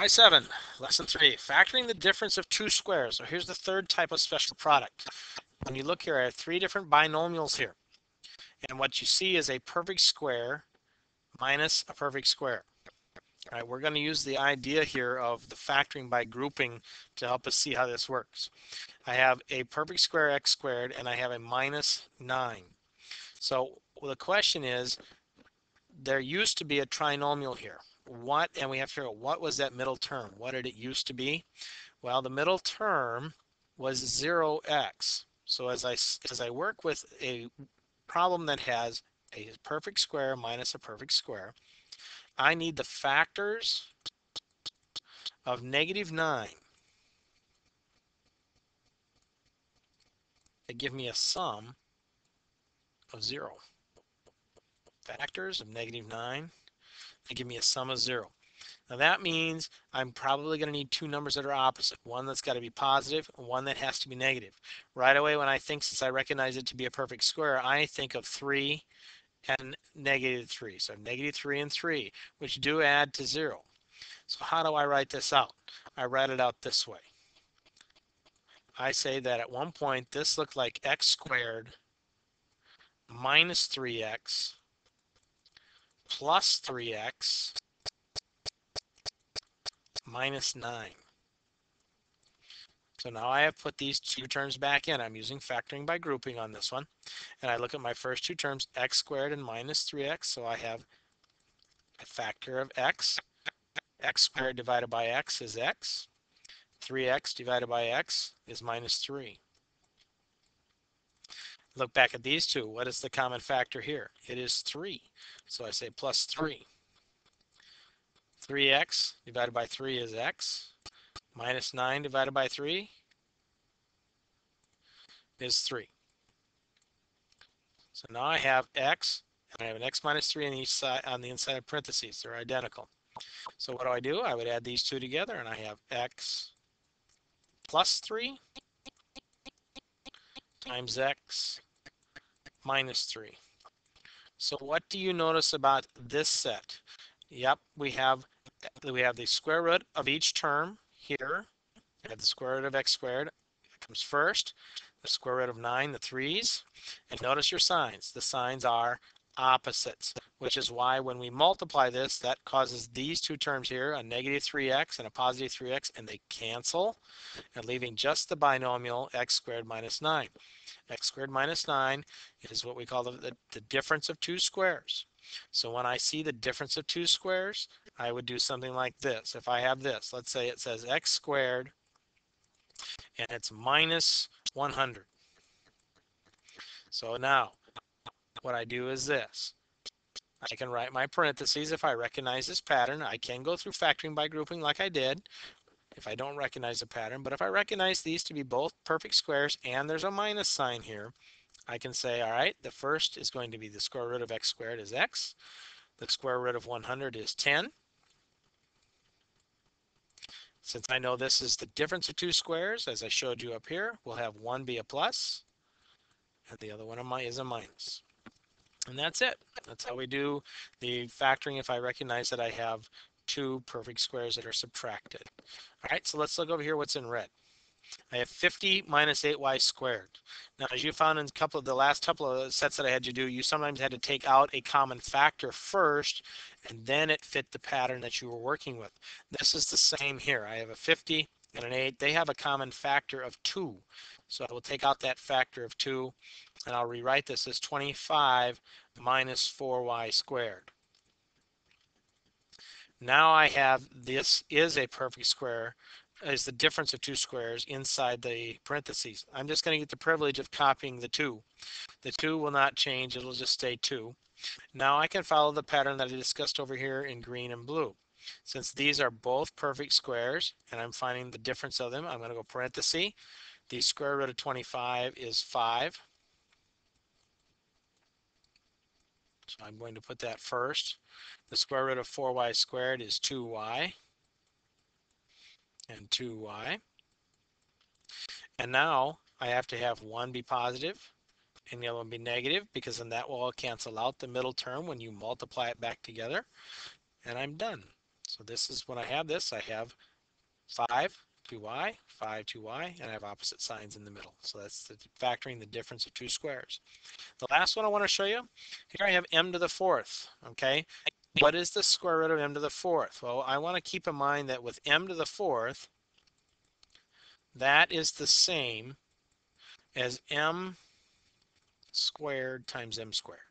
7, lesson 3, factoring the difference of two squares. So here's the third type of special product. When you look here, I have three different binomials here. And what you see is a perfect square minus a perfect square. All right, we're going to use the idea here of the factoring by grouping to help us see how this works. I have a perfect square x squared and I have a minus 9. So the question is, there used to be a trinomial here. And we have to figure out what was that middle term? What did it used to be? Well, the middle term was 0x. So as I work with a problem that has a perfect square minus a perfect square, I need the factors of -9 that give me a sum of 0. Factors of -9 that give me a sum of 0. Now that means I'm probably going to need two numbers that are opposite. One that's got to be positive and one that has to be negative. Right away when I think, since I recognize it to be a perfect square, I think of 3 and -3. So -3 and 3, which do add to 0. So how do I write this out? I write it out this way. I say that at one point this looked like x squared minus 3x plus 3x minus 9. So now I have put these two terms back in. I'm using factoring by grouping on this one. And I look at my first two terms, x squared and minus 3x. So I have a factor of x. X squared divided by x is x. 3x divided by x is minus 3. Look back at these two. What is the common factor here? It is 3. So I say plus 3. 3x divided by 3 is x. Minus 9 divided by 3 is 3. So now I have x, and I have an x minus 3 on each side, on the inside of parentheses. They're identical. So what do? I would add these two together, and I have x plus 3 times x minus 3. So what do you notice about this set? Yep, we have the square root of each term here. We have the square root of x squared. It comes first. The square root of 9, the 3's. And notice your signs. The signs are opposites, which is why when we multiply this, that causes these two terms here, a negative 3x and a positive 3x, and they cancel, and leaving just the binomial x squared minus 9. X squared minus 9 is what we call the difference of two squares. So when I see the difference of two squares, I would do something like this. If I have this, let's say it says x squared and it's minus 100. So now what I do is this. I can write my parentheses if I recognize this pattern. I can go through factoring by grouping like I did if I don't recognize the pattern. But if I recognize these to be both perfect squares and there's a minus sign here, I can say, all right, the first is going to be the square root of x squared is x. The square root of 100 is 10. Since I know this is the difference of two squares, as I showed you up here, we'll have one be a plus and the other one is a minus. And that's it. That's how we do the factoring if I recognize that I have two perfect squares that are subtracted. All right, so let's look over here what's in red. I have 50 minus 8y squared. Now, as you found in the last couple of sets that I had you do, you sometimes had to take out a common factor first, and then it fit the pattern that you were working with. This is the same here. I have a 50 and an 8. They have a common factor of 2. So I will take out that factor of 2, and I'll rewrite this as 25 minus 4y squared. Now I have this is a perfect square, is the difference of two squares inside the parentheses. I'm just going to get the privilege of copying the 2. The 2 will not change, it'll just stay 2. Now I can follow the pattern that I discussed over here in green and blue. Since these are both perfect squares and I'm finding the difference of them, I'm going to go parenthesis. The square root of 25 is 5. So I'm going to put that first. The square root of 4y squared is 2y and 2y. And now I have to have one be positive and the other one be negative, because then that will all cancel out the middle term when you multiply it back together. And I'm done. So this is when I have this, I have 5, 2y, 5, 2y, and I have opposite signs in the middle. So that's factoring the difference of two squares. The last one I want to show you, here I have m to the fourth, okay? What is the square root of m to the fourth? Well, I want to keep in mind that with m to the fourth, that is the same as m squared times m squared.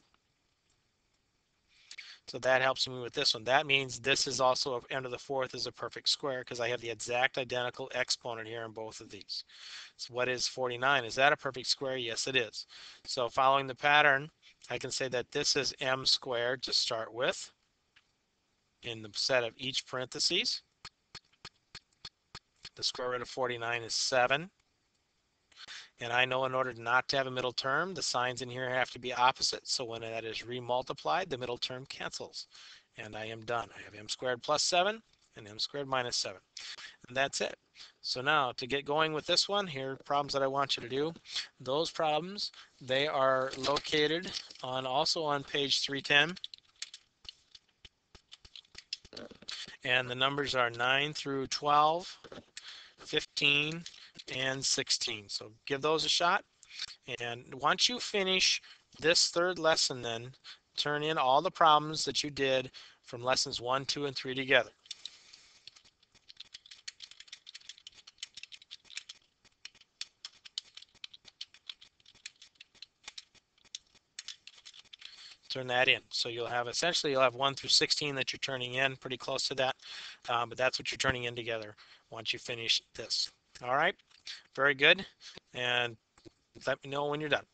So that helps me with this one. That means this is also m to the fourth is a perfect square because I have the exact identical exponent here in both of these. So what is 49? Is that a perfect square? Yes, it is. So following the pattern, I can say that this is m squared to start with in the set of each parentheses. The square root of 49 is 7. And I know in order not to have a middle term, the signs in here have to be opposite. So when that is remultiplied, the middle term cancels. And I am done. I have m squared plus 7 and m squared minus 7. And that's it. So now to get going with this one, here are problems that I want you to do. Those problems, they are located also on page 310. And the numbers are 9 through 12, 15, and 16. So give those a shot. And once you finish this third lesson, then turn in all the problems that you did from lessons 1, 2, and 3 together. Turn that in. So you'll have 1 through 16 that you're turning in, pretty close to that. But that's what you're turning in together once you finish this. All right, very good. And let me know when you're done.